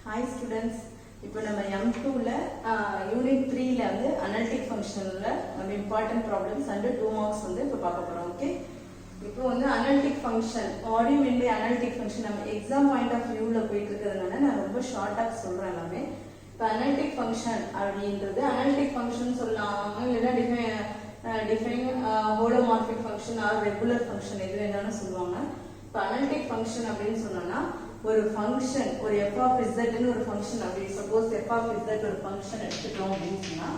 Hi students, இப்போ நம்ம M2 ல யூனிட் 3 ல வந்து அனலிட்டிக் ஃபங்க்ஷன்ல நம்ம இம்பார்ட்டன்ட் ப்ராப்ளம்ஸ் அண்ட் 2 மார்க்ஸ் வந்து இப்போ பார்க்க போறோம். ஓகே, இப்போ வந்து analytic function what you mean by analytic function நம்ம எக்ஸாம் பாயிண்ட் ஆஃப் வியூல போயிட்டு இருக்கிறதுனால நான் ரொம்ப ஷார்ட்டா சொல்றேன் எல்லாமே. இப்போ அனலிட்டிக் ஃபங்க்ஷன் அப்படின்றது அனலிட்டிக் ஃபங்க்ஷன் சொல்லலாம், இல்லைன்னா define holomorphic function or regular function எது வேணாலும் சொல்லுவாங்க. இப்போ அனலிட்டிக் ஃபங்க்ஷன் அப்படின்னு சொன்னோம்னா ஒரு ஃபங்க்ஷன் ஒரு f of z ன்னு ஒரு ஃபங்க்ஷன் அப்படி சப்போஸ் f of z ஒரு ஃபங்க்ஷன் எடுத்துட்டோம் அப்படின்னு சொன்னா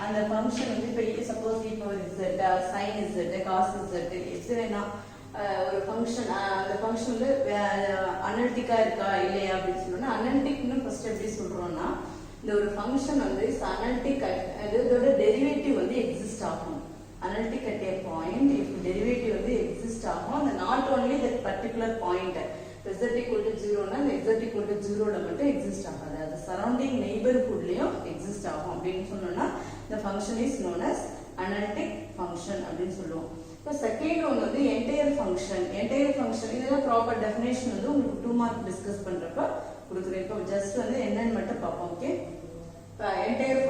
அந்த ஃபங்க்ஷன் வந்து இப்போ சப்போஸ் இப்போ ஒரு z sin z cos z எது வேணா ஒரு ஃபங்க்ஷன் அந்த ஃபங்க்ஷன் வந்து அனலிட்டிக்கா இருக்கா இல்லையா அப்படின்னு சொல்லணும்னா அனலிட்டிக்னு ஃபர்ஸ்ட் எப்படி சொல்றோம்னா இந்த ஒரு ஃபங்க்ஷன் வந்து அனலிட்டிக் இதோட டெரிவேட்டிவ் வந்து எக்ஸிஸ்ட் ஆகும். Analytic at a point if derivative வந்து எக்ஸிஸ்ட் ஆகும் அந்த not only that particular point z equal to 0 னா z equal to 0 ல மட்டும் எக்ஸிஸ்ட் ஆகாது, அது சரௌண்டிங் நெய்பர்ஹுட்லயும் எக்ஸிஸ்ட் ஆகும் அப்படின்னு சொன்னோம்னா the function is known as analytic function அப்படின்னு சொல்லுவோம். இப்போ செகண்ட் ஒன் வந்து என்டையர் ஃபங்க்ஷன் இதெல்லாம் ப்ராப்பர் டெஃபினேஷன் வந்து உங்களுக்கு 2 மார்க் டிஸ்கஸ் பண்றப்ப கொடுக்குறேன். இப்போ ஜஸ்ட் வந்து என்னன்னு மட்டும் பார்ப்போம். ஓகே, இப்போ என்டையர்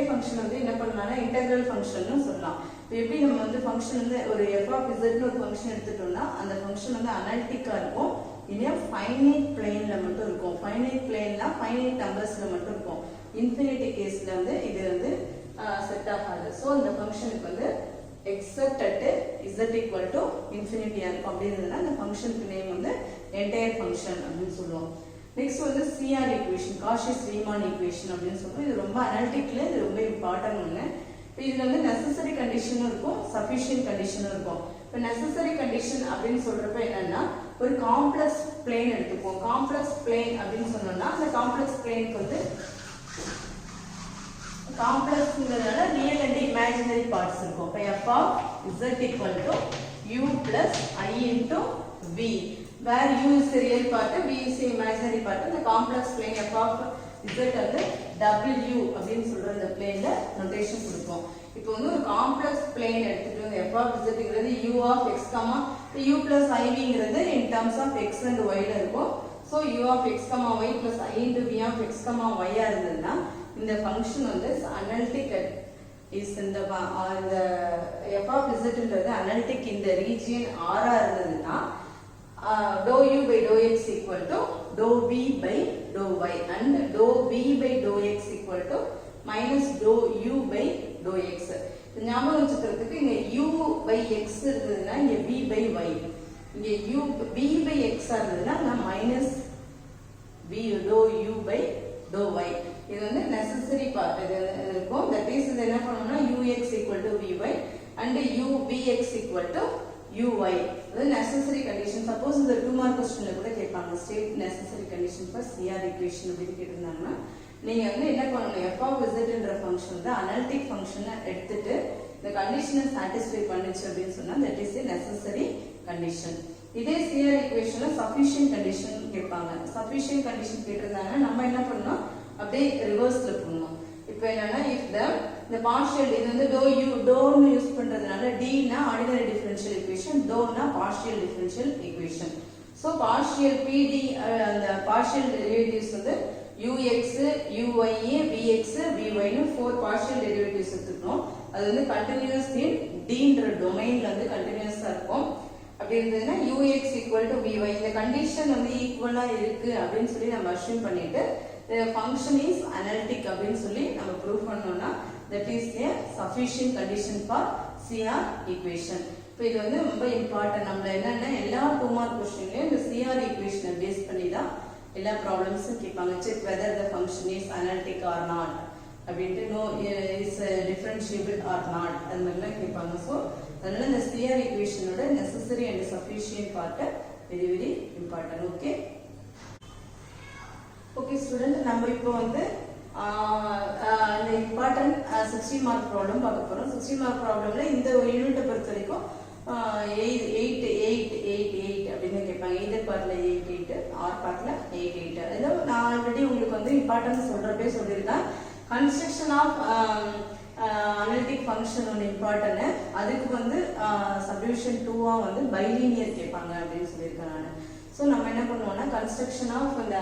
ஃபங்க்ஷன் வந்து என்ன பண்ணலாம்னா இன்டெக்ரல் ஃபங்க்ஷன் சொல்லலாம். இப்போ எப்படி நம்ம வந்து ஃபங்க்ஷன் வந்து ஒரு f of z ன்னு ஒரு ஃபங்க்ஷன் எடுத்துட்டோம்னா அந்த ஃபங்க்ஷன் வந்து அனலிட்டிக்கா இருக்கும், இல்லையா ஃபைனைட் பிளேன்ல மட்டும் இருக்கும். ஃபைனைட் பிளேன்னா ஃபைனைட் நம்பர்ஸ்ல மட்டும் இருக்கும். இன்ஃபினிட்டி கேஸ்ல வந்து இது வந்து செட் ஆகாது. ஸோ இந்த ஃபங்க்ஷனுக்கு வந்து accept at z equal to இன்ஃபினிட்டியா இருக்கும். அப்படி இருந்ததுன்னா அந்த ஃபங்க்ஷனுக்கு நேம் வந்து என்டையர் ஃபங்க்ஷன் அப்படின்னு சொல்லுவோம். நெக்ஸ்ட் வந்து CR ஈக்குவேஷன், காஷி-ரீமான் ஈக்குவேஷன் அப்படின்னு சொல்லுவோம். இது ரொம்ப அனலிட்டிக்ல இது ரொம்ப இம்பார்ட்டன்ட் ஒன்று. இப்போ இதுல வந்து நெசசரி கண்டிஷனும் இருக்கும், சஃபிஷியன்ட் கண்டிஷனும் இருக்கும். இப்போ நெசசரி கண்டிஷன் அப்படின்னு சொல்றப்ப என்னன்னா ஒரு காம்ப்ளெக்ஸ் பிளேன் எடுத்துப்போம். காம்ப்ளெக்ஸ் பிளேன் அப்படின்னு சொன்னோம்னா அந்த காம்ப்ளெக்ஸ் பிளேனுக்கு வந்து காம்ப்ளெக்ஸ்ங்கிறதுனால ரியல் அண்ட் இமேஜினரி பார்ட்ஸ் இருக்கும். இப்போ f of z equal to u plus I into v where u is the real part, v is the imaginary part. இந்த complex plane f of z வந்து w அப்படின்னு சொல்ற இந்த பிளேன்ல notation கொடுப்போம். இப்போ வந்து ஒரு காம்ப்ளெக்ஸ் பிளேன் எடுத்துட்டு வந்து f of z ங்கிறது u of x, u plus iv ங்கிறது in terms of x and y ல இருக்கும். so u of x, y plus I into v of x, y ஆ இருந்ததுன்னா இந்த ஃபங்க்ஷன் வந்து அனலிட்டிக் இஸ் இந்த f of z ன்றது analytic இந்த region r ஆ இருந்ததுன்னா dou u by dou x equal to dou v by dou y and dou v by dou x equal to minus dou u by dou x. ஞாபகம் வச்சுக்கிறதுக்கு இங்க u by x இருந்ததுன்னா இங்க v by y, இங்க u v by x இருந்ததுன்னா minus v dou u by dou y. இது வந்து necessary part இது இருக்கும். தட் இஸ் இது என்ன பண்ணனும்னா ux equal to vy and u vx equal to uy. அது நெசசரி கண்டிஷன். சப்போஸ் இந்த 2 மார்க் क्वेश्चनல கூட கேட்பாங்க state necessary condition for CR equation அப்படி கேட்டிருந்தாங்கன்னா நீங்க வந்து என்ன பண்ணணும் f of z ன்ற ஃபங்க்ஷன் வந்து அனலிட்டிக் ஃபங்க்ஷனை எடுத்துட்டு இந்த கண்டிஷனை சாட்டிஸ்ஃபை பண்ணுச்சு அப்படின்னு சொன்னா that is a necessary condition. இதே CR ஈக்குவேஷன்ல சஃபிஷியன்ட் கண்டிஷன் கேட்பாங்க. சஃபிஷியன்ட் கண்டிஷன் கேட்டிருந்தாங்கன்னா நம்ம என்ன பண்ணணும் அப்படியே ரிவர்ஸ்ல பண்ணணும். இப்போ என்னன்னா இஃப் the partial இது வந்து dou ன்னு யூஸ் பண்றதுனால d னா ஆர்டினரி டிஃபரன்ஷியல் ஈக்குவேஷன், dou னா partial differential equation. So partial pd அந்த பார்ஷியல் டெரிவேட்டிவ்ஸ் வந்து ux uy vx vy ன்னு 4 பார்ஷியல் டெரிவேட்டிவ்ஸ் எடுத்துக்கணும். அது வந்து கண்டினியூஸ் இன் d ன்ற டொமைன்ல வந்து கண்டினியூஸா இருக்கும். அப்படி இருந்ததுன்னா ux equal to vy இந்த கண்டிஷன் வந்து ஈக்குவலா இருக்கு அப்படின்னு சொல்லி நம்ம அஸ்யூம் பண்ணிட்டு the function is analytic அப்படின்னு சொல்லி நம்ம ப்ரூவ் பண்ணோம்னா that is a sufficient condition for CR equation. இப்போ இது வந்து ரொம்ப இம்பார்ட்டன்ட். நம்ம என்னன்னா எல்லா 2 மார்க் क्वेश्चनலயும் இந்த CR equation பேஸ் பண்ணி தான் எல்லா ப்ராப்ளம்ஸும் கேட்பாங்க. check whether the function is analytic or not அப்படின்ட்டு no is differentiable or not அந்த மாதிரிலாம் கேட்பாங்க. ஸோ அதனால இந்த CR equationோட necessary and sufficient part very very important. Okay okay student, நம்ம இப்போ வந்து இந்த இம்பார்ட்டன்ட் 60 மார்க் ப்ராப்ளம் பார்க்க போறோம். 60 மார்க் ப்ராப்ளம்ல இந்த ஒரு யூனிட்டை பொறுத்த வரைக்கும் 8 அப்படின்னு கேட்பாங்க. இதர் பார்ட்ல 8 ஆர் பார்ட்ல 8 ஏதோ நான் ஆல்ரெடி உங்களுக்கு வந்து இம்பார்ட்டன்ஸ் சொல்றப்பே சொல்லியிருக்கேன். கன்ஸ்ட்ரக்ஷன் ஆஃப் அனலிட்டிக் ஃபங்க்ஷன் ஒன்று இம்பார்ட்டன்ட். அதுக்கு வந்து சப்டிவிஷன் 2 வந்து பைலீனியர் கேட்பாங்க அப்படின்னு சொல்லியிருக்கேன் நான். ஸோ நம்ம என்ன பண்ணுவோம்னா கன்ஸ்ட்ரக்ஷன் ஆஃப் இந்த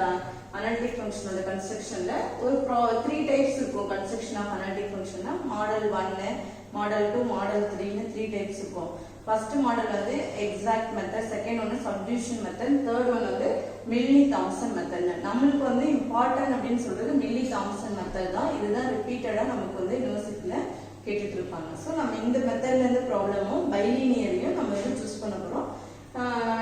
அனாலிட்டிக் ஃபங்க்ஷனோட கன்ஸ்ட்ரக்ஷன்ல ஒரு 3 டைப்ஸ் இருக்கும். கன்ஸ்ட்ரக்ஷன் ஆஃப் அனாலிட்டிக் ஃபங்க்ஷன்னா மாடல் 1, மாடல் 2, மாடல் 3ன்னு 3 டைப்ஸ் இருக்கும். ஃபர்ஸ்ட் மாடல் வந்து எக்ஸாக்ட் மெத்தட், செகண்ட் ஒன்று சப்டிவிஷன் மெத்தட், தேர்ட் ஒன் வந்து மில்லி தாம்சன் மெத்தட். நம்மளுக்கு வந்து இம்பார்ட்டன்ட் அப்படின்னு சொல்றது மில்லி தாம்சன் மெத்தட் தான். இதுதான் ரிப்பீட்டடா நமக்கு வந்து யூனிவர்சிட்டியில கேட்டுட்டு இருப்பாங்க. ஸோ நம்ம இந்த மெத்தட்ல இருந்து ப்ராப்ளமும் பைலினியரையும் நம்ம வந்து சூஸ் பண்ண போறோம்.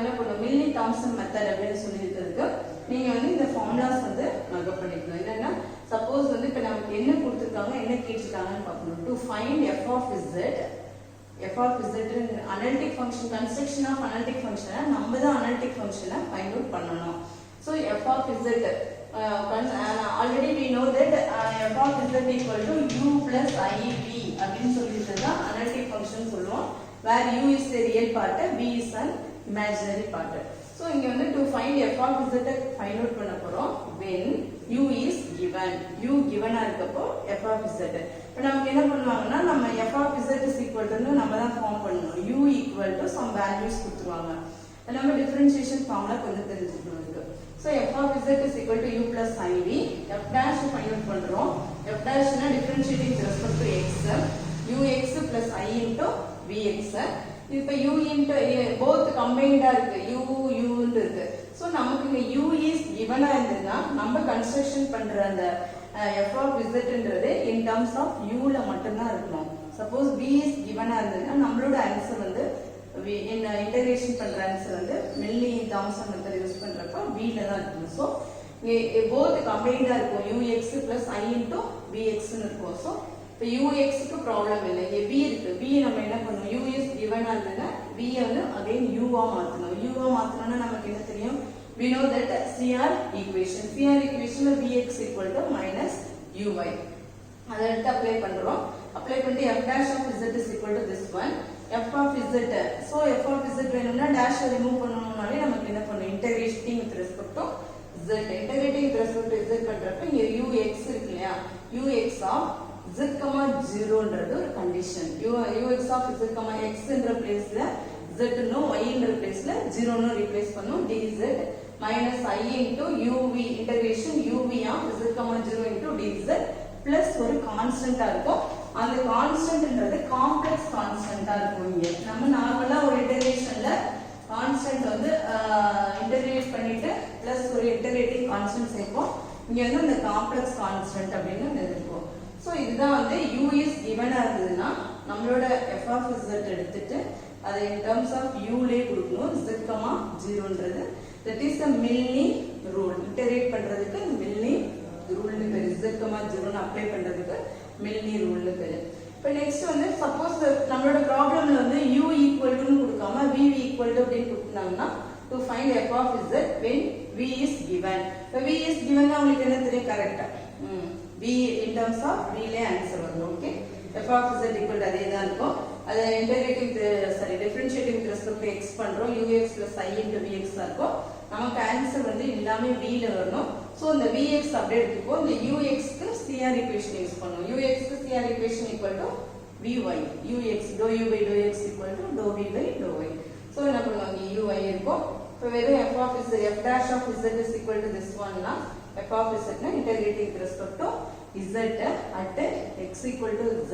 என்ன பண்ணுவோம், மில்லி தாம்சன் மெத்தட் அப்படின்னு சொல்லி இருக்கிறதுக்கு நீங்க வந்து இந்த ஃபார்முலாஸ் வந்து நோட் பண்ணிக்கணும். என்னன்னா சப்போஸ் வந்து இப்போ நமக்கு என்ன கொடுத்துருக்காங்க, என்ன கேட்டிருக்காங்கன்னு பார்க்கணும். To find f of z analytic function, construction of analytic ஃபங்க்ஷனை நம்ம தான் அனாலிட்டிக் ஃபங்க்ஷனை ஃபைண்ட் அவுட் பண்ணணும். So f of z already we know that f of z equal to u plus iv அப்படின்னு சொல்லிட்டு தான் அனாலிட்டிக் ஃபங்க்ஷன் சொல்லுவோம். where u is the real part, v is an imaginary part. So இங்க வந்து to find f of z find out பண்ண போறோம் when u is given. u given ஆ இருக்கப்போ f of z. இப்போ நமக்கு என்ன பண்ணுவாங்கன்னா நம்ம f of z is equal to நம்ம தான் ஃபார்ம் பண்ணணும். u equal to some values கொடுத்துருவாங்க. நம்ம டிஃபரன்ஷியேஷன் ஃபார்முலா கொஞ்சம் தெரிஞ்சுக்கணும் இருக்கு. So f of z is equal to u plus iv. f dash find out பண்றோம். f dash னா differentiating with respect to x, ux plus i into vx. இப்போ u into both combined இருக்கு, u இருக்கு. So நமக்கு இங்க u is given இருந்ததுன்னா நம்ம construction பண்ற அந்த f of zன்றது in terms of u ல மட்டும் தான் இருக்கணும். சப்போஸ் v is given இருந்ததுன்னா நம்மளோட ஆன்சர் வந்து இன்டகிரேஷன் பண்ற ஆன்சர் வந்து மில்லி தாம்சன் மெத்தட் யூஸ் பண்றப்ப v ல தான் இருக்கணும். ஸோ both combined இருக்கும், ux plus i into vx ன்னு இருக்கும். ஸோ இப்போ ux க்கு ப்ராப்ளம் இல்லை, இங்க v இருக்கு. v நம்ம என்ன பண்ணணும், u is given ஆகுதுன்னா v வந்து again u ஆ மாத்தணும். u ஆ மாத்தணும்னா நமக்கு என்ன தெரியும், we know that CR equation ல vx equal to minus uy. அதை எடுத்து அப்ளை பண்றோம். அப்ளை பண்ணிட்டு f dash of z is equal to this one, f of z. so f of z வேணும்னா dash ரிமூவ் பண்ணனும்னாலே நமக்கு என்ன பண்ணணும், integrating with respect to z. Integrating with respect to z பண்றப்ப இங்க ux இருக்கு இல்லையா, ux of z, 0ன்றது ஒரு condition. ux of z, x என்ற பிளேஸ்ல z னோ y என்ற பிளேஸ்ல 0 னோ ரீப்ளேஸ் பண்ணும். dz minus i into uv integration uv of z, 0 into dz plus ஒரு கான்ஸ்டன்டா இருக்கும். அந்த கான்ஸ்டன்ட்ன்றது காம்ப்ளெக்ஸ் கான்ஸ்டன்டா இருக்கும். இங்க நம்ம நார்மலா ஒரு இன்டகிரேஷன்ல கான்ஸ்டன்ட் வந்து இன்டகிரேட் பண்ணிட்டு பிளஸ் ஒரு இன்டகிரேட்டிங் கான்ஸ்டன்ட் சேர்ப்போம். இங்க வந்து அந்த காம்ப்ளெக்ஸ் கான்ஸ்டன்ட் அப்படின்னு இருக்கும். ஸோ இதுதான் வந்து u is given இருந்ததுன்னா நம்மளோட f of z எடுத்துட்டு அதை in terms of u லே கொடுக்கணும். z, 0ன்றது that is the Milne rule. Integrate பண்றதுக்கு Milne rule னு பேரு. z, 0 னு அப்ளை பண்றதுக்கு Milne rule னு பேரு. இப்போ நெக்ஸ்ட் வந்து சப்போஸ் நம்மளோட ப்ராப்ளம்ல வந்து u equal to னு கொடுக்காம v equal to அப்படி கொடுத்தாங்கன்னா to find f of z when v is given. இப்போ v is given னா உங்களுக்கு என்ன தெரியும், கரெக்ட்டா v in terms of v லே ஆன்சர் வரும். Okay, f of z equal to அதே தான் இருக்கும். அதை integrating differentiating with respect to x பண்றோம். ux plus i into vx இருக்கும். நமக்கு ஆன்சர் வந்து எல்லாமே v ல வரணும். சோ இந்த vx அப்படியே எடுத்துப்போம். இந்த ux க்கு CR ஈக்குவேஷன் யூஸ் பண்ணுவோம். ux க்கு CR equation equal to vy. ux dou u by dou x equal to dou v by dou y. So என்ன பண்ணுவாங்க, uy இருக்கும். இப்போ வெறும் f of z, f dash of z is equal to this one னா f of z னா integrating with respect to z at x equal to z,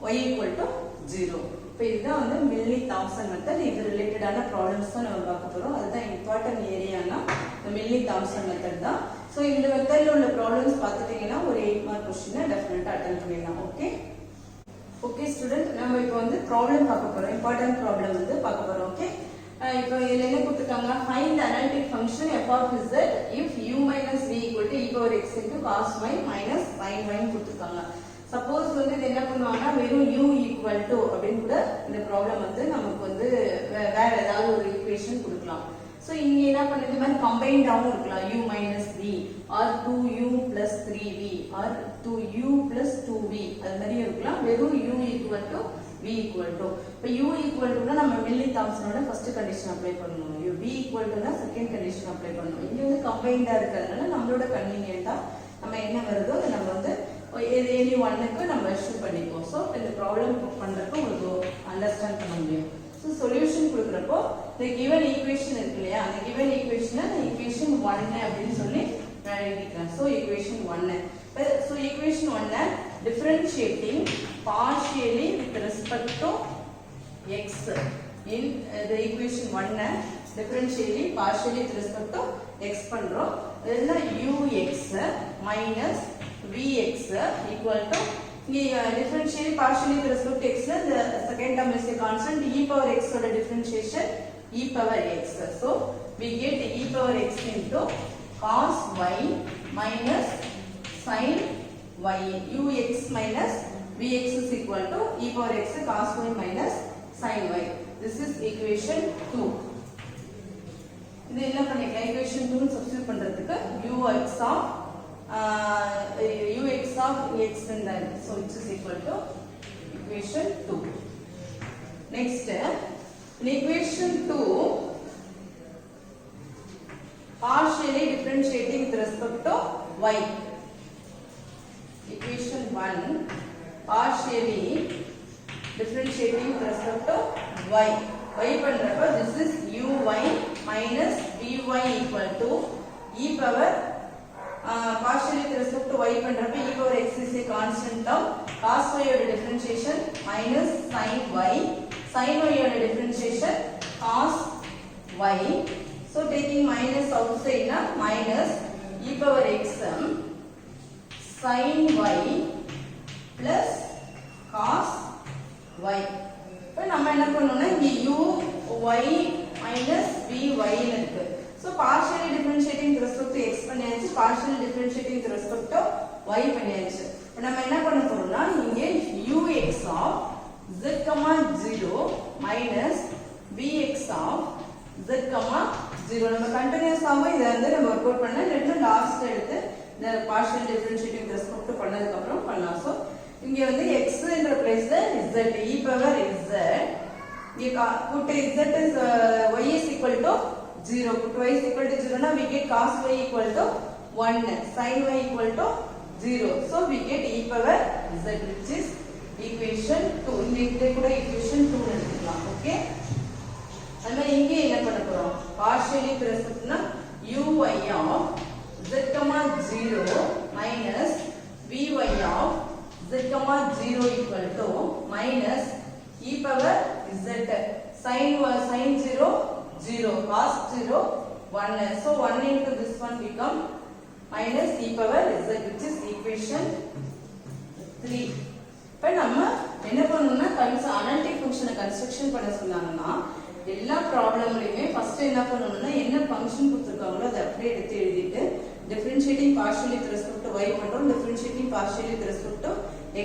y equal to 0. இப்போ இதுதான் வந்து மில்லி தாம்சன் மெத்தட். இது ரிலேட்டடான problems தான் நம்ம பார்க்க போறோம். அதுதான் இம்பார்ட்டன்ட் ஏரியானா இந்த மில்லி தாம்சன் மெத்தட் தான். ஸோ இந்த மெத்தட்ல உள்ள ப்ராப்ளம்ஸ் பார்த்துட்டீங்கன்னா ஒரு 8 மார்க் கொஸ்டினை டெஃபினட்டா அட்டெண்ட் பண்ணிடலாம். ஓகே ஸ்டூடெண்ட், நம்ம இப்போ வந்து ப்ராப்ளம் பார்க்க போறோம். இம்பார்ட்டன்ட் ப்ராப்ளம் வந்து பார்க்க போறோம். ஓகே, இப்போ இதுல என்ன கொடுத்துருக்காங்க, find the analytic function f of z if u minus v equal to e power x into cos y minus sin y கொடுத்துருக்காங்க. சப்போஸ் வந்து இது என்ன பண்ணுவாங்கன்னா வெறும் u equal to அப்படின்னு கூட இந்த ப்ராப்ளம் வந்து நமக்கு வந்து வேற ஏதாவது ஒரு ஈக்குவேஷன் கொடுக்கலாம். ஸோ இங்க என்ன பண்ணுது, இந்த மாதிரி கம்பைன்டாகவும் இருக்கலாம். u minus v or 2u plus 3v or 2u plus 2v அது மாதிரி இருக்கலாம். வெறும் u equal to v equal to. இப்போ u equal to நம்ம மில்லி தாம்சனோட ஃபர்ஸ்ட் கண்டிஷன் அப்ளை பண்ணணும். v equal to second condition apply பண்ணணும். இங்க வந்து கம்பைன்டா இருக்கிறதுனால நம்மளோட கன்வீனியன்ட்டா நம்ம என்ன வருதோ அதை நம்ம வந்து எனி ஒன்னுக்கு நம்ம இஷ்யூ பண்ணிப்போம். ஸோ இந்த ப்ராப்ளம் பண்றதுக்கு உங்களுக்கு அண்டர்ஸ்டாண்ட் பண்ண முடியும். So So solution கொடுக்கறப்போ the given equation இருக்கு இல்லையா அந்த given equation equation 1 அப்படினு சொல்லி நான் எழுதிக்கிறேன். So equation 1. So equation 1 differentiating partially with respect to x in the equation 1 differentially partially with respect to x பண்றோம். இதுல ux minus vx equal to differentially partially with respect to x the second term is a constant e power x oda differentiation e power x. So we get e power x into cos y minus sin y. ux minus vx is equal to e power x cos y minus sin y. This is equation 2. இது என்ன பண்ணிக்கலாம் equation 2 னு substitute பண்றதுக்கு ux of x and then so it is equal to equation 2. Next in equation 2 partially differentiating with respect to y. Equation 1 partially differentiating with respect to y. Y பண்றப்ப this is uy minus vy equal to e power partially with respect to y பண்றப்ப e power x is a constant term cos y ஓட differentiation minus sin y sin y ஓட differentiation cos y. So taking minus outside na minus e power x sin y plus cos y. இப்போ நம்ம என்ன பண்ணனும்னா இங்க u y minus vy னு இருக்கு. So partially differentiating with respect to x பண்ணியாச்சு partially differentiating with respect to y பண்ணியாச்சு. இப்போ நம்ம என்ன பண்ண போறோம்னா இங்க ux of z, 0 minus vx of z, 0 நம்ம கண்டினியூஸ் ஆகும் இத வந்து நம்ம வொர்க் அவுட் பண்ணா இல்ல லாஸ்ட் எடுத்து இந்த partial differentiating with respect to பண்ணதுக்கு அப்புறம் பண்ணலாம். So இங்க வந்து x என்ற பிளேஸ்ல z e power z இங்க put z is y is equal to 0 put y is equal to 0 na we get cos y equal to 1 sin y equal to 0. So we get e power z which is equation 2. இந்த கூட equation 2 னு எடுத்துக்கலாம். Okay நம்ம இங்க என்ன பண்ண போறோம் partially with respect to uy of z, 0 minus vy of z, 0 equal to minus e power z sin 0 0 cos 0 1. So 1 into this one become minus e power z which is equation 3. இப்போ நம்ம என்ன பண்ணனும்னா analytic ஃபங்க்ஷனை construction பண்ண சொன்னாங்கன்னா எல்லா ப்ராப்ளம்லயுமே first என்ன பண்ணனும்னா என்ன ஃபங்க்ஷன் கொடுத்திருக்காங்களோ அதை அப்படியே எடுத்து எழுதிட்டு differentiating partially with respect to y பண்றோம் differentiating partially with respect to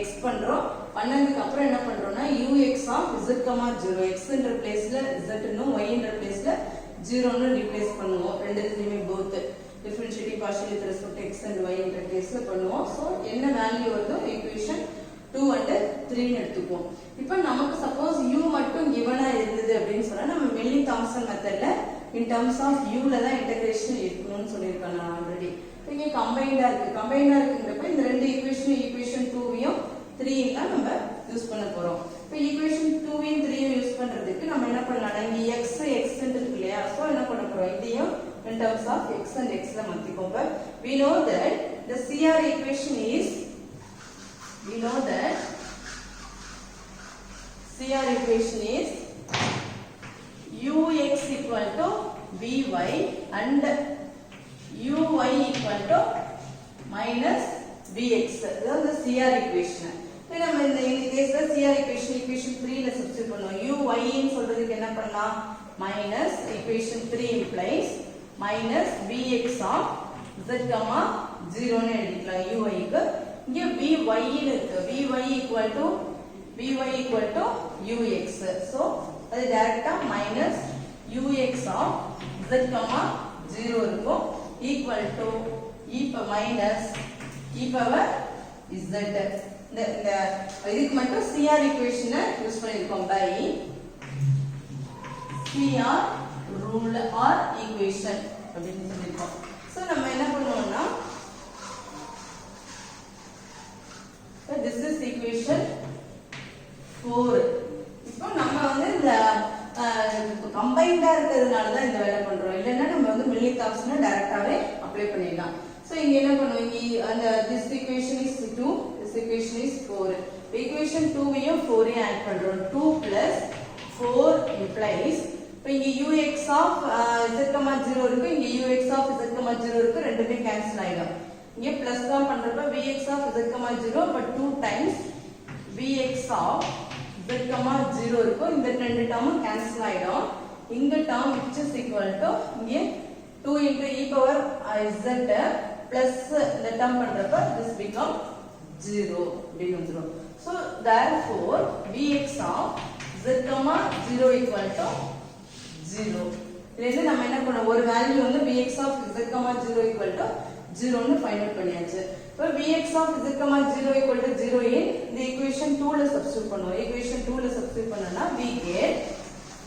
x பண்றோம். பண்ணதுக்கு அப்புறம் என்ன பண்றோம்னா ux of z, 0 x என்ற பிளேஸ்ல z னும் y என்ற பிளேஸ்ல 0 னு ரீப்ளேஸ் பண்ணுவோம். ரெண்டுத்துலயுமே both differentiating partially with respect to x and y என்ற பிளேஸ்ல பண்ணுவோம். சோ என்ன வேல்யூ வருதோ ஈக்குவேஷன் 2 and 3 னு எடுத்துப்போம். இப்போ நமக்கு சப்போஸ் u மட்டும் given-ஆ இருந்தது அப்படினு சொன்னா நம்ம மெல்லி தாம்சன் மெத்தட்ல in terms of u ல தான் இன்டகிரேஷன் இருக்கணும்னு சொல்லிருக்கேன் நான் ஆல்ரெடி. இங்க கம்பைன்டா இருக்குங்கறப்ப இந்த ரெண்டு ஈக்குவேஷன் 2வையும் 3 தான் நம்ம யூஸ் பண்ண போறோம். இப்போ ஈக்குவேஷன் 2வையும் 3வையும் யூஸ் பண்றதுக்கு நம்ம என்ன பண்ணலாம் இங்க x ன்னு இருக்கு இல்லையா சோ என்ன பண்ண போறோம் இதையும் in terms of x and x ல மாத்திக்கோங்க. we know that CR equation is ux equal to vy and uy equal to minus vx. இதுதான் the CR equation. இப்போ நம்ம இந்த கேஸ்ல CR equation 3 ல சப்ஸ்டிட்யூட் பண்ணுவோம். uy ன்னு சொல்றதுக்கு என்ன பண்ணலாம் minus equation 3 implies minus vx of z, 0 ன்னு எழுதிக்கலாம் uy க்கு. இங்க vy ன்னு இருக்கு. vy equal to ux. So அது டைரக்டா minus ux of z, 0 இருக்கும் equal to minus e power z. இந்த இதுக்கு மட்டும் CR equation யூஸ் பண்ணிருக்கோம் by CR rule or equation அப்படினு சொல்லிருக்கோம். சோ நம்ம என்ன பண்ணுவோம்னா this is equation 4. இப்போ நம்ம வந்து இந்த கம்பைண்டா இருக்கிறதுனால தான் இந்த வேலை பண்றோம். இல்லைன்னா நம்ம வந்து மில்லி தாம்சனை டைரக்டாவே அப்ளை பண்ணிடலாம். ஸோ இங்க என்ன பண்ணுவோம், இங்க அந்த this equation is 2, this equation is 4. equation 2வையும் 4ஐயும் add பண்றோம். 2 plus 4 implies இப்போ இங்க ux of z, 0 இருக்கு, இங்க ux of z, 0 இருக்கு, ரெண்டுமே கேன்சல் ஆயிடும். இங்க பிளஸ் தான் பண்றப்ப vx of z, 0 but 2 times vx of z, 0 இருக்கும். இந்த ரெண்டு டேர்மும் கேன்சல் ஆயிடும். இங்க term which is equal to இங்க 2 into e power z plus இந்த டேர்ம் பண்றப்ப this become 0 அப்படின்னு வந்துரும். So therefore vx of z, 0 equal to 0. இதுல நம்ம என்ன பண்ணோம், ஒரு வேல்யூ வந்து vx of z, 0 equal to 0 ன்னு ஃபைண்ட் அவுட் பண்ணியாச்சு. இப்போ vx of z, 0 equal to 0 in the equation 2 ல சப்ஸ்டிட்யூட் பண்ணுவோம். equation 2 ல சப்ஸ்டிட்யூட் பண்ணனா we get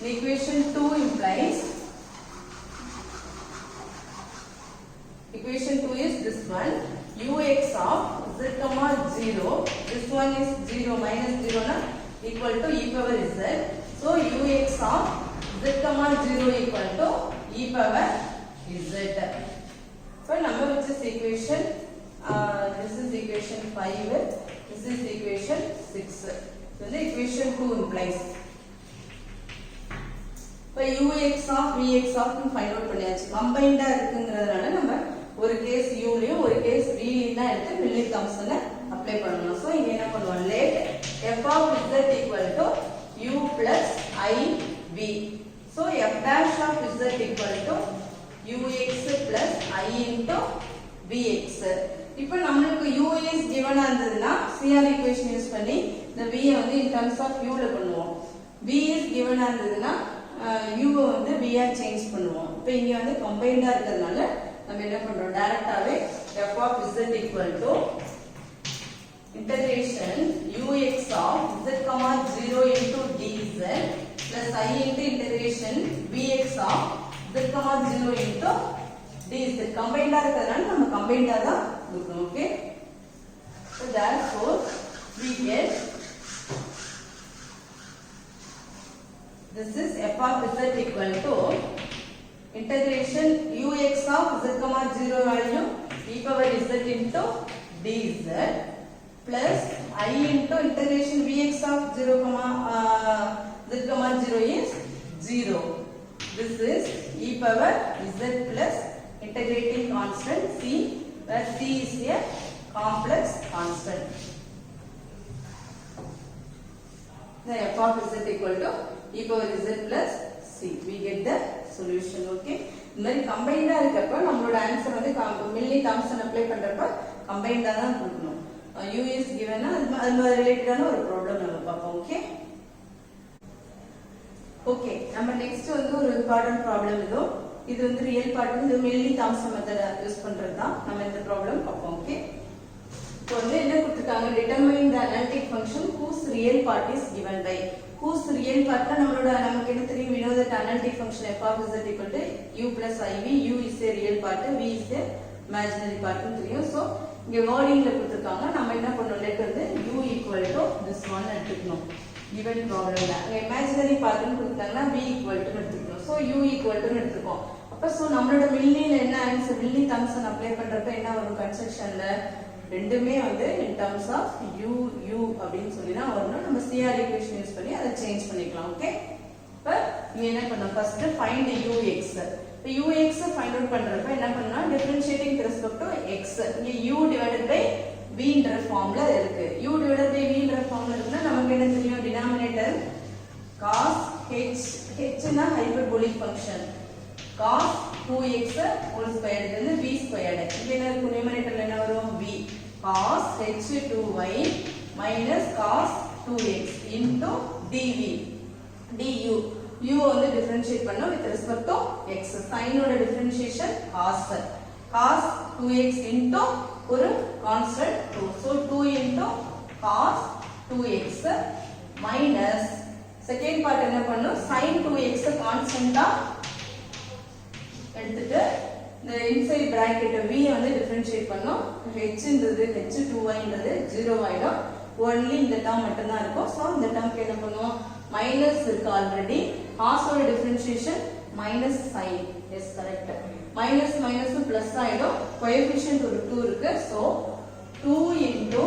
the equation 2 implies equation 2 is this one, ux of z, 0, this one is 0 minus 0 na equal to e power z. So ux of z, 0 equal to e power z. So number which is equation, this is equation 5, this is equation 6. So the equation 2 implies. இப்போ ux of vx of find out பண்ணியாச்சு. கம்பைண்டா இருக்குங்கிறதுனால நம்ம ஒரு case u லயும் ஒரு case v லயும் தான் எடுத்து மில்லி தாம்சனை அப்ளை பண்ணனும். சோ இங்க என்ன பண்ணுவோம், let f of z equal to u plus I v. So f dash of z equal to ux plus I into vx. இப்போ நமக்கு u is given ஆனதுனா CR equation use பண்ணி இந்த v வந்து in terms of u ல பண்ணுவோம். v is given ஆனதுனா u வந்து v ஆ change பண்ணுவோம். இப்போ இங்க வந்து கம்பைண்டா இருக்கிறதுனால நம்ம என்ன பண்றோம், டைரக்டாவே f of z equal to integration ux of z, 0 into dz plus I into integration vx of z, 0 into dz. கம்பைண்டா இருக்கிறதுனால நம்ம கம்பைண்டா தான் கொடுக்கணும். Okay, so therefore we get this is f of z equal to integration ux of z, 0 value e power z into dz plus I into integration vx of 0, z, 0 is 0. This is e power z plus integrating constant c, where c is a complex constant. The f of z equal to e power z plus c. We get the solution. Okay. இந்த மாதிரி கம்பைண்டா இருக்கப்ப நம்மளோட answer வந்து milli Thomson apply பண்றப்ப கம்பைண்டா தான் கொடுக்கணும். u is given அது ரிலேட்டடான ஒரு ப்ராப்ளம் நம்ம பார்ப்போம். ஓகே ஓகே நம்ம நெக்ஸ்ட் வந்து ஒரு இம்பார்ட்டன்ட் ப்ராப்ளம் இது வந்து ரியல் பார்ட், இந்த மில்லி தாம்சன் மெத்தட் யூஸ் பண்றது தான் நம்ம இந்த ப்ராப்ளம் பார்ப்போம். ஓகே, இப்போ வந்து என்ன கொடுத்துட்டாங்க, determine the analytic function whose real part is given by. whose real part நம்மளோட நமக்கு என்ன தெரியும், we know that analytic function f of z equal to u plus iv. u is a real part, v is a imaginary part னு தெரியும். So இங்க வேர்டிங்ல கொடுத்திருக்காங்க, நம்ம என்ன பண்ணனும், let வந்து u equal to this one எடுத்துக்கணும். given problemல imaginary part னு கொடுத்தாங்கன்னா v equal to எடுத்துக்கணும். So u equal to எடுத்துக்கோம். அப்ப சோ நம்மளோட மில்லில என்ன ஆன்சர், மில்லி தாம்சன் அப்ளை பண்றப்ப என்ன வரும், கன்ஸ்ட்ரக்ஷன்ல ரெண்டுமே வந்து in terms of u அப்படினு சொல்லினா வரணும். நம்ம CR equation யூஸ் பண்ணி அதை சேஞ்ச் பண்ணிக்கலாம். ஓகே, இப்போ நீங்க என்ன பண்ணணும், ஃபர்ஸ்ட் find ux. இப்போ ux ஃபைண்ட் அவுட் பண்றப்ப என்ன பண்ணனும், differentiating with respect to x. இங்க u டிவைடட் பை v ன்ற ஃபார்ம்ல இருக்கு. u டிவைடட் பை v ன்ற ஃபார்ம்ல இருக்குன்னா நமக்கு என்ன தெரியும், டினாமினேட்டர் cos h னா hyperbolic function cos 2x whole squared இது வந்து v squared. இங்க என்ன இருக்கு, நியூமரேட்டர்ல என்ன வரும், v cos h2y minus cos 2x into dv du. u வந்து டிஃபரன்ஷியேட் பண்ணோம் with respect to x. sin ஓட டிஃபரன்ஷியேஷன் cos 2x into ஒரு constant 2. so 2 into cos 2x minus second part என்ன பண்ணனும், sin 2x கான்ஸ்டன்ட்டா எடுத்துட்டு இந்த இன்சைட் பிராக்கெட் v வந்து differentiate பண்ணோம். h ன்றது h2y ன்றது 0 ஆயிடும். only இந்த டேர்ம் மட்டும் தான் இருக்கும். சோ இந்த டேர்ம்க்கு என்ன பண்ணுவோம், மைனஸ் இருக்கு ஆல்ரெடி, cos ஓட differentiation minus sin. Yes, correct. Minus minus plus ஆயிடும். Coefficient ஒரு 2 இருக்கு. So 2 into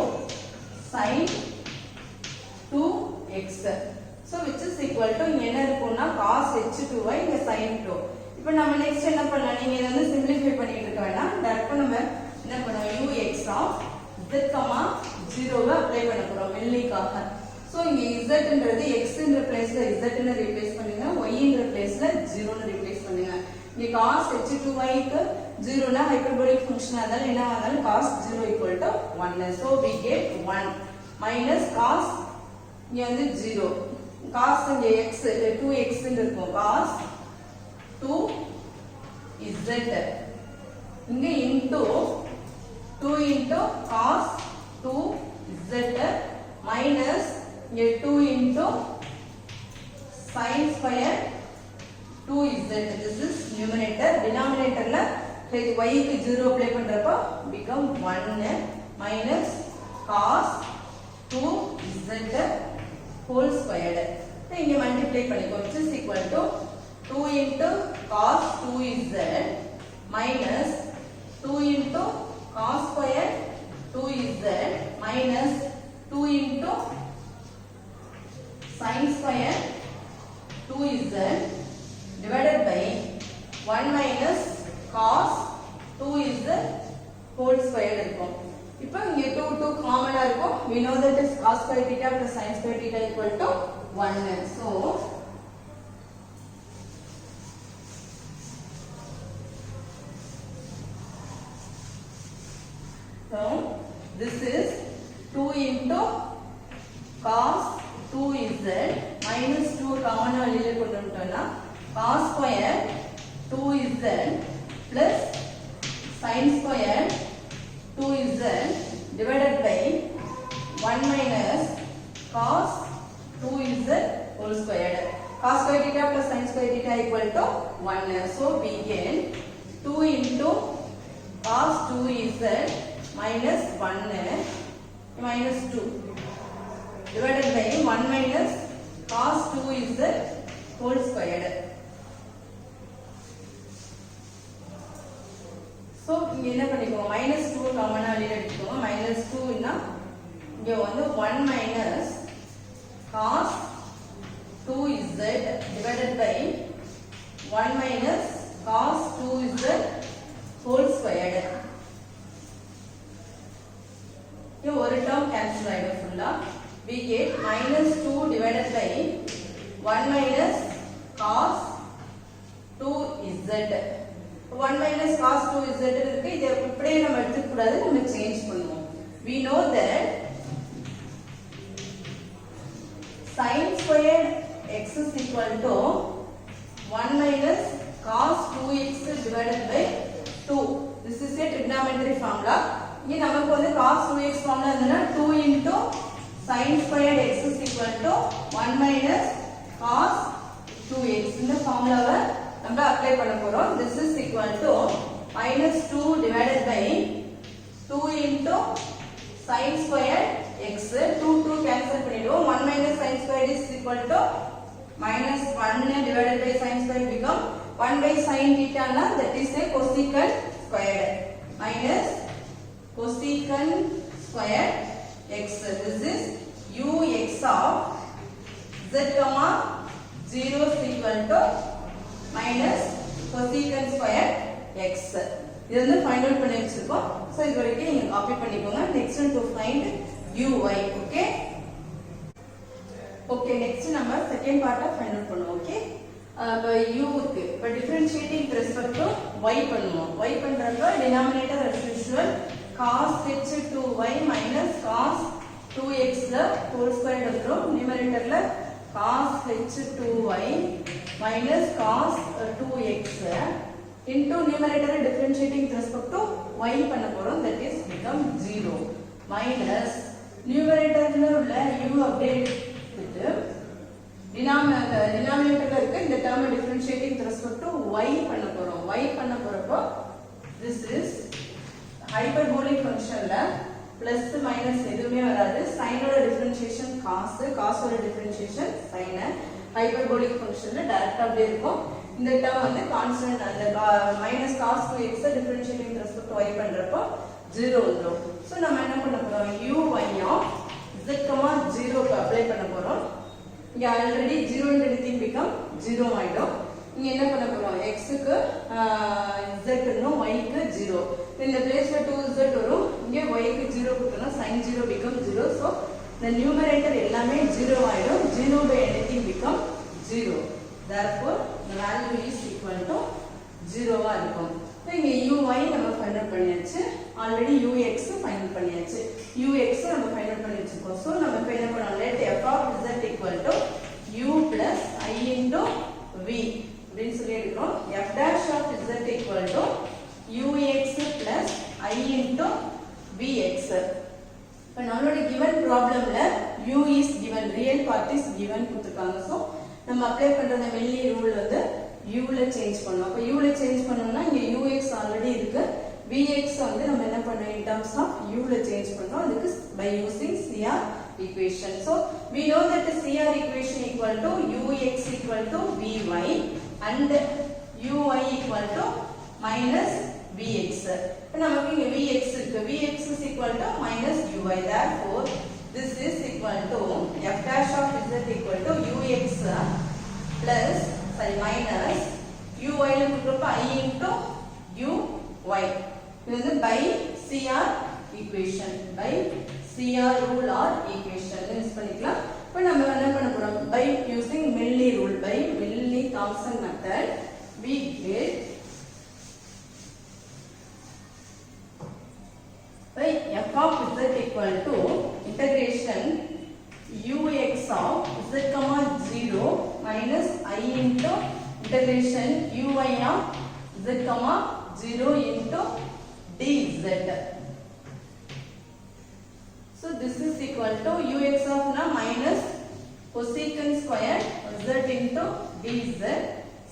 sin 2x. So which is equal to இங்க என்ன இருக்கும்னா cos h2y இங்க sin 2. இப்போ நம்ம நெக்ஸ்ட் என்ன பண்ணலாம், நீங்க இத வந்து சிம்பிளிஃபை பண்ணிட்டு இருக்க வேண்டாம். டைரக்ட்டா நம்ம என்ன பண்ணுவோம், ux of z, 0 அப்ளை பண்ண போறோம் வெளிக்காக. சோ இங்க z ன்றது x ன்ற பிளேஸ்ல z ன்னு ரீப்ளேஸ் பண்ணுங்க, y ன்ற பிளேஸ்ல 0 ன்னு ரீப்ளேஸ் பண்ணுங்க. இங்க cos h2y க்கு 0 னா ஹைபர்போலிக் ஃபங்க்ஷன் அதனால என்ன ஆகும், cos 0 1. So we get 1 minus cos இங்க வந்து 0, cos இங்க x 2x ன்னு இருக்கும், cos 2z இங்க into 2 into cos 2z minus இங்க 2 into sin square 2z. This is numerator. Denominator ல y க்கு 0 அப்ளை பண்றப்ப become 1 minus cos 2z whole squared. இங்க மல்டிப்ளை பண்ணிக்கோ, which is equal to 2 into cos 2z minus 2 into cos square 2z minus 2 into sin square 2z divided by 1 minus cos 2z whole squared இருக்கும். இப்போ இங்க 2 காமனா இருக்கும். We know that is cos square theta plus sin square theta equal to 1. So this is 2 into cos 2z minus 2 காமனா வெளியில கொண்டு வந்துட்டோம்னா cos square 2z plus sin square 2z divided by 1 minus cos 2z whole squared. Cos square theta plus sin square theta equal to 1. So we get 2 into cos 2z minus 1 minus 2 divided by 1 minus cos 2z whole squared. So இங்க என்ன பண்ணிக்கோங்க, minus 2 காமனா வெளியில எடுத்துக்கோங்க. minus 2 னா இங்க வந்து 1 minus cos 2z divided by 1 minus cos 2z whole squared. இங்க ஒரு டேர்ம் கேன்சல் ஆயிடும் ஃபுல்லா. We get minus 2 divided by 1 minus cos 2z. 1 minus cos 2z இருக்கு. இதை இப்படியே நம்ம எடுத்துக்க கூடாது, நம்ம சேஞ்ச் பண்ணுவோம். We know that sin squared x is equal to 1 minus cos 2x divided by 2. This is a trigonometry formula. இங்க நமக்கு வந்து cos 2x formula என்னன்னா 2 into sin squared x is equal to 1 minus cos 2x. இந்த ஃபார்முலாவை நம்ம apply பண்ண போறோம். This is equal to minus 2 divided by 2 into sin squared x. 2 cancel பண்ணிடுவோம். 1 minus sin squared is equal to minus 1 divided by sin squared become 1 by sin theta na, that is a cosecant squared minus cosecant squared x. This is ux of z comma 0 is equal to minus cosecant square x. இது வந்து find out பண்ணி வச்சிருக்கோம். So இது வரைக்கும் நீங்க copy பண்ணிக்கோங்க. Next to find uy. Okay next நம்ம second பார்ட்ட ஃபைண்ட் அவுட் பண்ணுவோம். ஓகே இப்போ u க்கு இப்போ differentiating with respect to y பண்ணுவோம். y பண்றப்ப denominator as usual cos h2y minus cos 2x ல ஹோல் ஸ்கொயர் எடுத்துறோம். நியூமரேட்டர்ல cos h2y minus cos 2x into numerator differentiating with respect to y பண்ண போறோம். that is become 0 minus numeratorல உள்ள u அப்படியே எடுத்துட்டு denominatorல இருக்க இந்த term differentiating with respect to y பண்ண போறோம். y பண்ண போறப்போ this is hyperbolic functionல plus minus எதுவுமே வராது. sin ஓட differentiation cos, cos ஓட differentiation sin. ஹைபர்போலிக் ஃபங்க்ஷன்ல டைரக்டா அப்படியே இருக்கும். இந்த டேர்ம் வந்து கான்ஸ்டன்ட் அந்த minus cos 2x differentiate with respect to y பண்றப்போ 0 வந்துரும். சோ நம்ம என்ன பண்ண போறோம், uy ஆஃப் z, 0 க்கு அப்ளை பண்ண போறோம். இங்க ஆல்ரெடி 0 and anything become 0 ஆயிடும். இங்க என்ன பண்ண போறோம், x க்கு z இன்னும் y க்கு 0. இந்த பிளேஸ்ல 2z வரும். இங்க y க்கு 0 கொடுத்தா sin 0 become 0. so the numerator எல்லாமே 0 ஆயிடும். 0 by anything become 0. therefore the value is equal to 0 ஆ இருக்கும். இங்க uy நம்ம ஃபைண்ட் அவுட் பண்ணியாச்சு. ஆல்ரெடி ux ஃபைண்ட் அவுட் பண்ணியாச்சு. ux நம்ம ஃபைண்ட் அவுட் பண்ணி வச்சிருக்கோம். சோ நம்ம இப்ப என்ன பண்ணலாம், let f of z equal to u plus i into v அப்படின்னு சொல்லி எடுக்கிறோம். f dash of z equal to ux plus i into vx. இப்ப நம்மளோட given problemல u is given, real part is given கொடுத்திருக்காங்க. சோ நம்ம apply பண்ற வெள்ளி rule வந்து u ல சேஞ்ச் பண்ணனும். அப்ப u ல சேஞ்ச் பண்ணனும்னா இங்க ux ஆல்ரெடி இருக்கு. vx வந்து நம்ம என்ன பண்ணோம், in terms of u ல சேஞ்ச் பண்றோம். அதுக்கு by using CR equation. So we know that the CR equation equal to ux equal to vy and uy equal to minus vx. இப்ப நமக்கு இங்க vx இருக்கு. vx is equal to minus uy. Therefore this is equal to f dash of z equal to ux plus minus uy ல கொடுக்கிறப்ப I into uy. இது வந்து by CR equation, by CR rule or equation use பண்ணிக்கலாம். இப்போ நம்ம என்ன பண்ண போறோம், by using Milne rule, by Milne-Thomson method we get by f of z equal to integration ux of z, 0 minus I into integration uy of z, 0 into dz. So this is equal to ux of na minus cosecant square z into dz.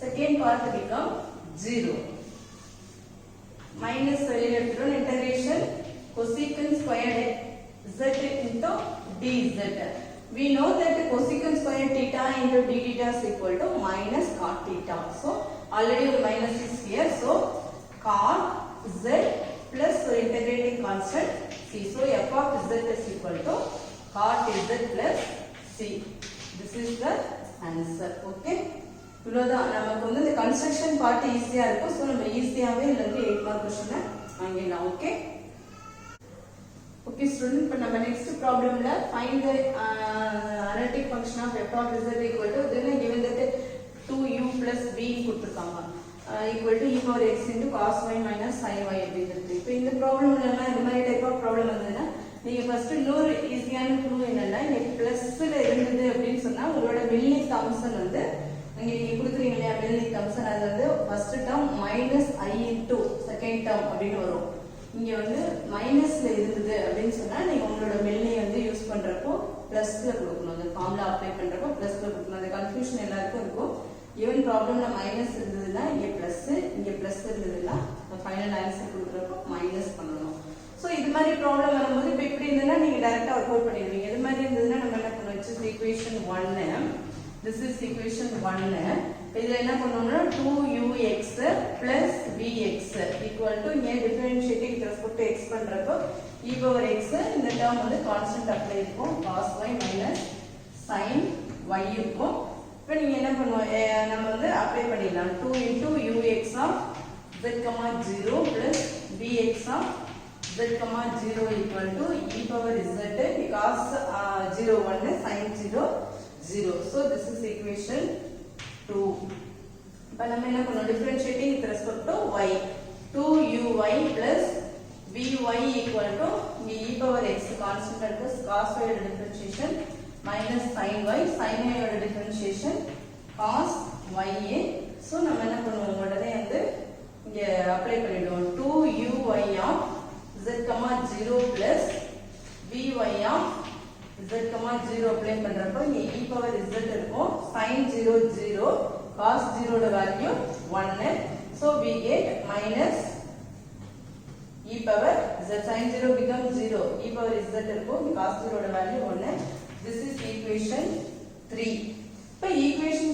Second part become 0 minus integration cosecant square z into dz. We know that cosecant square theta into d theta is equal to minus cot theta. So already minus is here. So cot z plus integrating constant c. So f of z is equal to cot z plus c. This is the answer. Okay. இவ்வளவுதான். நமக்கு வந்து இந்த construction part ஈஸியா இருக்கும். So நம்ம ஈஸியாவே இதுல இருந்து 8 mark question வாங்கிடலாம். ஓகே. Okay student, இப்போ நம்ம next problemல find the analytic function of f of z equal to then given that 2u plus v கொடுத்திருக்காங்க equal to e power x into cos y minus sin y அப்படிங்கிறது. இப்போ இந்த ப்ராப்ளம்ல எல்லாம் இந்த மாதிரி type of problem வந்ததுன்னா நீங்க first இன்னொரு ஈஸியான க்ளூ என்னன்னா, இங்க பிளஸ்ல இருந்தது அப்படின்னு சொன்னா உங்களோட மில்னி-தாம்சன் வந்து இங்க நீங்க கொடுக்குறீங்க இல்லையா, மில்னி-தாம்சன் அது வந்து first term minus i into second term அப்படின்னு வரும். இங்க வந்து மைனஸ்ல இருந்தது அப்படின்னு சொன்னா நீங்க உங்களோட மில்னி வந்து யூஸ் பண்றப்போ பிளஸ்ல கொடுக்கணும். அந்த ஃபார்முலா அப்ளை பண்றப்போ பிளஸ்ல கொடுக்கணும். அந்த கன்ஃபியூஷன் எல்லாருக்கும் இருக்கும். ஈவன் ப்ராப்ளம்ல மைனஸ் இருந்ததுன்னா இங்க பிளஸ் இருந்ததுன்னா ஃபைனல் ஆன்சர் கொடுக்குறப்போ மைனஸ் பண்ணணும். ஸோ இது மாதிரி ப்ராப்ளம் வரும்போது இப்போ இப்படி இருந்ததுன்னா நீங்க டைரக்டா ஒர்க் அவுட் பண்ணிடுவீங்க. இது மாதிரி இருந்ததுன்னா நம்ம என்ன பண்ணுவோம், ஈக்குவேஷன் 1 this is equation 1. இதுல என்ன பண்ணுவோம்னா 2ux plus vx equal to இங்க differentiating with respect to x பண்றப்போ e power x இந்த டேர்ம் வந்து கான்ஸ்டன்ட் அப்ளை இருக்கும். cos y minus sin y இருக்கும். இப்போ நீங்க என்ன பண்ணுவோம், நம்ம வந்து அப்ளை பண்ணிடலாம். 2 into ux of z, 0 plus vx of z, 0 equal to e power z cos 0 1 sin 0 0. So this is equation 2. இப்போ நம்ம என்ன பண்ணோம், differentiating with respect to y 2uy plus vy equal to e power x constant இருக்கு. cos y ஓட differentiation minus sin y ஓட differentiation cos ya. So நம்ம என்ன பண்ணுவோம், உடனே வந்து இங்க அப்ளை பண்ணிடுவோம். 2uy of z, 0 plus vy of z, 0 apply பண்றப்போ இங்க e power z இருக்கும். sin 0 0 cos 0 ஓட value 1. so we get minus e power z. sin 0 becomes 0, e power z இருக்கும். cos 0 ஓட வேல்யூ 1. this is equation 3. இப்போ equation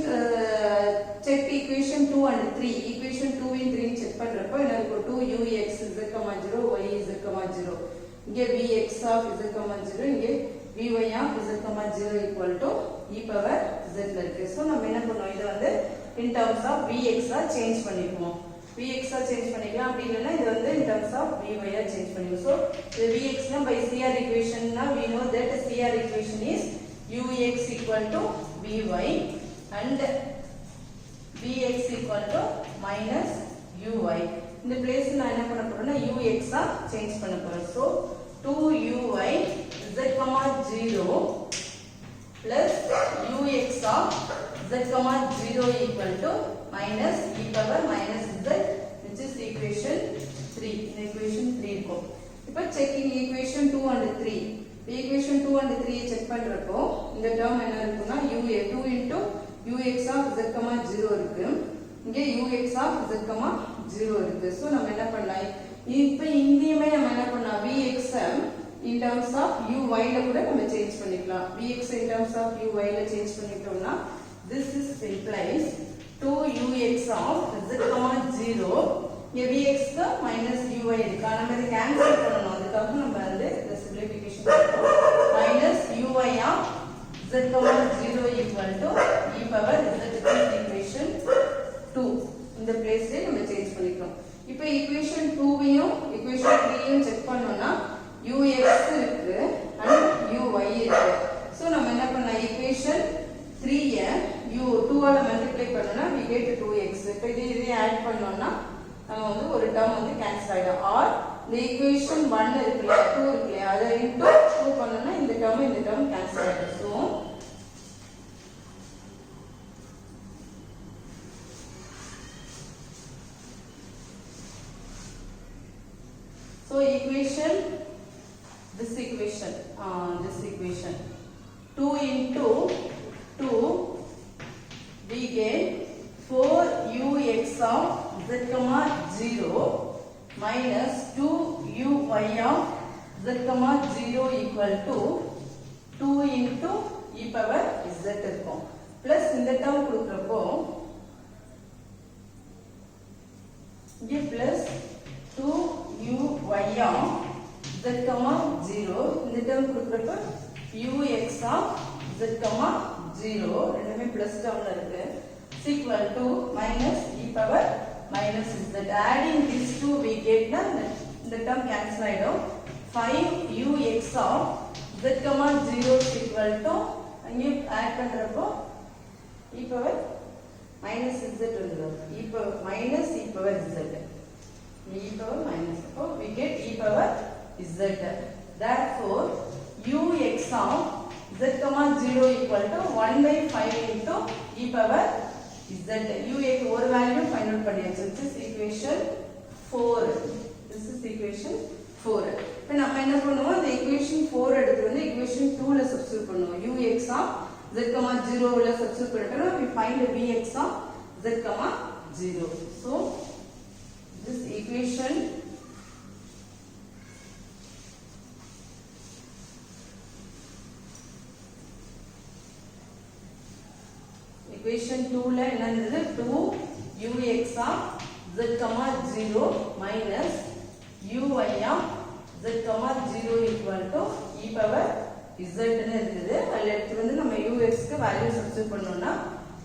check equation 2 and 3 equation 2 and 3 check பண்றப்போ என்ன இருக்கும் 2ux z, 0 y z, 0 இங்கே vx of z, 0 இங்கே vy of z, 0 equal to e power z ல இருக்கு. சோ நம்ம என்ன பண்ணுவோம், இத வந்து in terms of vx ஆ சேஞ்ச் பண்ணிக்குவோம். vx ஆ சேஞ்ச் பண்ணிக்கலாம். அப்படி இல்லனா இது வந்து in terms of vy ஆ சேஞ்ச் பண்ணிக்குவோம். சோ the vx னா by CR equation னா we know that CR equation is ux equal to vy and vx equal to minus uy. இந்த place நான் என்ன பண்ண போறேன்னா ux ஆ சேஞ்ச் பண்ண போறேன். So 2uy z, 0 plus ux of z, 0 equal to minus e power minus z, which is equation 3. In equation 3 இருக்கும். இப்போ checking equation 2 and 3. equation 2 and 3 check பண்றப்போ இந்த term என்ன இருக்குன்னா 2 into ux of z, 0 இருக்கு. இங்கே ux of z, 0 இருக்கு. So நம்ம என்ன பண்ணலாம், இப்போ இங்கேயுமே நம்ம என்ன பண்ணலாம் vx in terms of uy ல கூட நம்ம சேஞ்ச் பண்ணிக்கலாம். vx in terms of uy ல சேஞ்ச் பண்ணிட்டோம்னா this is implies 2ux of z, 0 இங்க vx க்கு minus uy இருக்கு. நம்ம இத கேன்சல் பண்ணனும். அதுக்காக நம்ம வந்து இந்த சிம்பிளிஃபிகேஷன் பண்றோம். minus uy of z, 0 equal to e power z, equation 2. இந்த பிளேஸ்ல நம்ம சேஞ்ச் பண்ணிக்கிறோம். இப்போ equation 2 வையும் equation 3 யும் செக் பண்ணோம்னா ux இருக்கு and uy இருக்கு. சோ நம்ம என்ன பண்ணலாம், equation 3 ய 2 ஆல மல்டிப்ளை பண்ணோம்னா we get 2x. இப்போ இதை ஆட் பண்ணோம்னா நம்ம வந்து ஒரு டேர்ம் வந்து கேன்சல் ஆயிடும். ஆர் இந்த equation 1 இருக்குல 2 இருக்குல அத இன்டு 2 பண்ணோம்னா இந்த டேர்ம் கேன்சல் ஆயிடும். So equation this equation 2 into 2 we get 4ux of z, 0 minus 2uy of z, 0 equal to 2 into e power z இருக்கும். plus இந்த டேர்ம் கொடுக்கறப்போ இங்கே plus 2uy of z, 0 இந்த டேர்ம் கொடுக்கறப்ப ux of z, 0 ரெண்டுமே plus டேர்ம்ல இருக்கு equal to minus e power minus z. adding these two we get the term cancel ஆயிடும். 5ux of z, 0 equal to அங்க add பண்றப்போ e power minus z வந்துரும். e power minus e power z. e power minus. So we get e power z. Therefore ux of z, 0 equal to 1 by 5 into e power z. ux ஒரு value find out பண்ணியாச்சு. this is equation 4. this is equation 4. இப்போ நம்ம என்ன பண்ணுவோம், இந்த equation 4 எடுத்து வந்து equation 2 ல சப்ஸ்டிட்யூட் பண்ணுவோம். ux of z, 0 ல சப்ஸ்டிட்யூட் பண்ணிட்டோம்னா we find vx of z, 0. so this equation equation 2 ல என்ன இருந்தது 2ux of z, 0 minus uy of z, 0 equal to e power z ன்னு இருக்குது. அதுல எடுத்து வந்து நம்ம ux க்கு வேல்யூ சப்ஸ்டிட்யூட் பண்ணோம்னா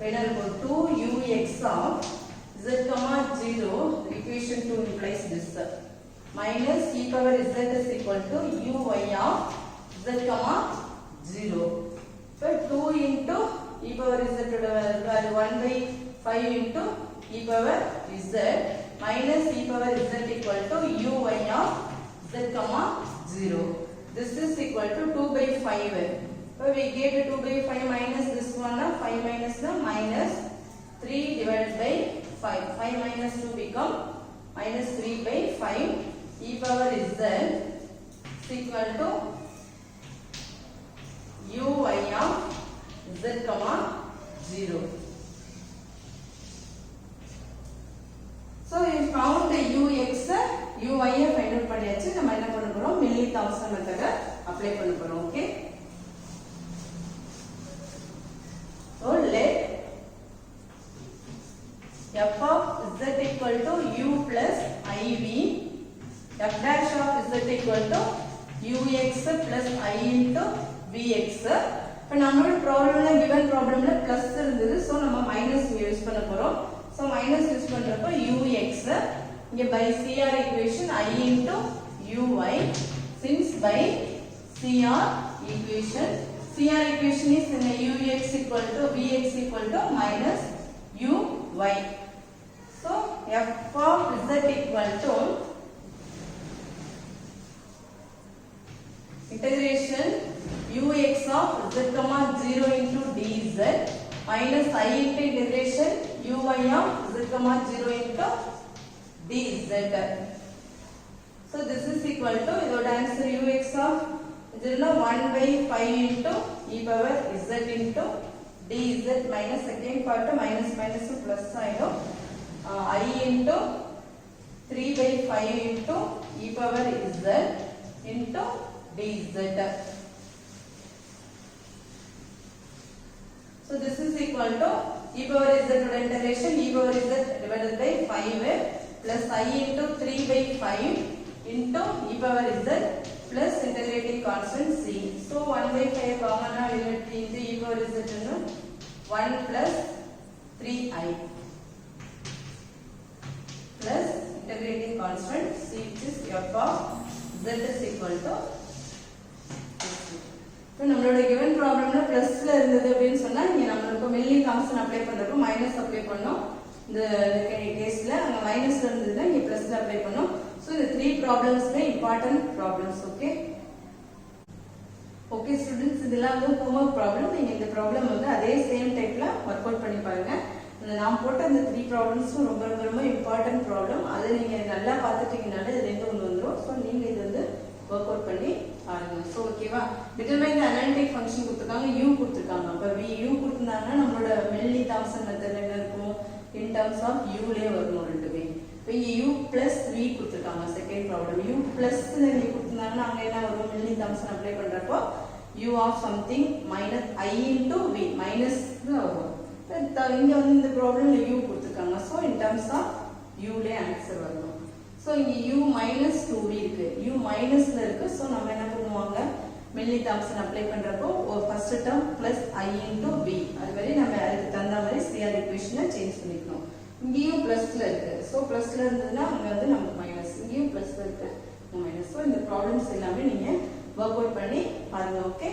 என்ன இருக்கும் 2ux of z, 0 equation 2 implies this minus e power z is equal to uy of z, 0. so 2 into e power z value 1 by 5 into e power z minus e power z equal to uy of z, 0. this is equal to 2 by 5. so we get 2 by 5 minus this one 5 minus the minus 3 divided by 5. 5 minus 2 become minus 3 by 5. e power z is equal to uy of z, 0. so we found the ux uy find out பண்ணியாச்சு. நம்ம என்ன பண்ண போறோம், milli Thomson மெத்தட apply பண்ண போறோம். Okay, so let f of z equal to u plus iv, f dash of z equal to ux plus I into vx. இப்போ நம்மளோட ப்ராப்ளம்ல given ப்ராப்ளம்ல plus இருந்தது, ஸோ நம்ம மைனஸ் யூஸ் பண்ண போறோம். ஸோ மைனஸ் யூஸ் பண்றப்போ ux இங்க by CR equation I into uy, since by CR equation is in ux equal to vx equal to minus uy. So f of z equal to integration ux of z comma 0 into dz minus I into integration uy of z comma 0 into dz. So this is equal to your answer ux of 1 by 5 into e power z into dz minus second part minus minus plus ஆயிடும் I into 3 by 5 into e power z into dz. So this is equal to e power z integration e power z divided by 5 plus I into 3 by 5 into e power z plus integrating constant c. So 1 by 5 common now into e power z is 1 plus 3i plus integrating constant c, which is f of z is equal to. இப்போ நம்மளோட given ப்ராப்ளம்ல பிளஸ்ல இருந்தது அப்படினு சொன்னா இங்க நமக்கு milli constant apply பண்றப்போ minus apply பண்ணோம். இந்த கேஸ்ல அங்க மைனஸ்ல இருந்ததுன்னா இங்க பிளஸ்ல அப்ளை பண்ணோம். சோ இந்த 3 ப்ராப்ளம்ஸ்மே இம்பார்ட்டன்ட் ப்ராப்ளம்ஸ். ஓகே ஸ்டூடண்ட்ஸ், இதெல்லாம் வந்து ஹோம்வொர்க் ப்ராப்ளம். நீங்க இந்த ப்ராப்ளம் வந்து அதே சேம் டைப்ல வொர்க் அவுட் பண்ணி பாருங்க. நான் போட்ட அந்த 3 ப்ராப்ளம்ஸும் ரொம்ப ரொம்ப ரொம்ப இம்பார்ட்டன்ட் ப்ராப்ளம். அதை நீங்க நல்லா பார்த்துட்டீங்கனாலே இது ரெண்டு ஒன்று வந்துடும். ஸோ நீங்க இது வந்து ஒர்க் அவுட் பண்ணி பாருங்க. ஸோ ஓகேவா, டிட்டர்மைன் தி அனலிட்டிக் ஃபங்க்ஷன் கொடுத்துருக்காங்க, u கொடுத்துருக்காங்க. அப்போ u கொடுத்துருந்தாங்கன்னா நம்மளோட மெல்லி தாம்சன் மெத்தட் என்ன இருக்கும், இன் டர்ம்ஸ் ஆஃப் யூலே வரணும் ரெண்டுமே. இப்போ இங்கே u பிளஸ் v கொடுத்துருக்காங்க செகண்ட் ப்ராப்ளம். u பிளஸ் இங்கே கொடுத்துருந்தாங்கன்னா அங்கே என்ன வரும், மெல்லி தாம்சன் அப்ளை பண்ணுறப்போ u of something minus I into v minus வரும். இங்கே வந்து இந்த ப்ராப்ளம்ல u கொடுத்துருக்காங்க. ஸோ இன் டர்ம்ஸ் ஆஃப் யூலே ஆன்சர் வரணும். ஸோ இங்கே u மைனஸ் 2v இருக்கு, u மைனஸ்ல இருக்கு. ஸோ நம்ம என்ன பண்ணுவாங்க, மெல்லி தாம்சன் அப்ளை பண்றப்போ first term plus I into v, அது வரை நம்ம அதுக்கு தகுந்த மாதிரி CR ஈக்குவேஷனை சேஞ்ச் பண்ணிக்கணும். இங்கேயும் பிளஸ்ல இருக்கு. ஸோ பிளஸ்ல இருந்ததுன்னா அங்கே வந்து நமக்கு மைனஸ், இங்கேயும் பிளஸ்ல இருக்கு மைனஸ். ஸோ இந்த ப்ராப்ளம்ஸ் எல்லாமே நீங்க ஒர்க் அவுட் பண்ணி பாருங்க. ஓகே.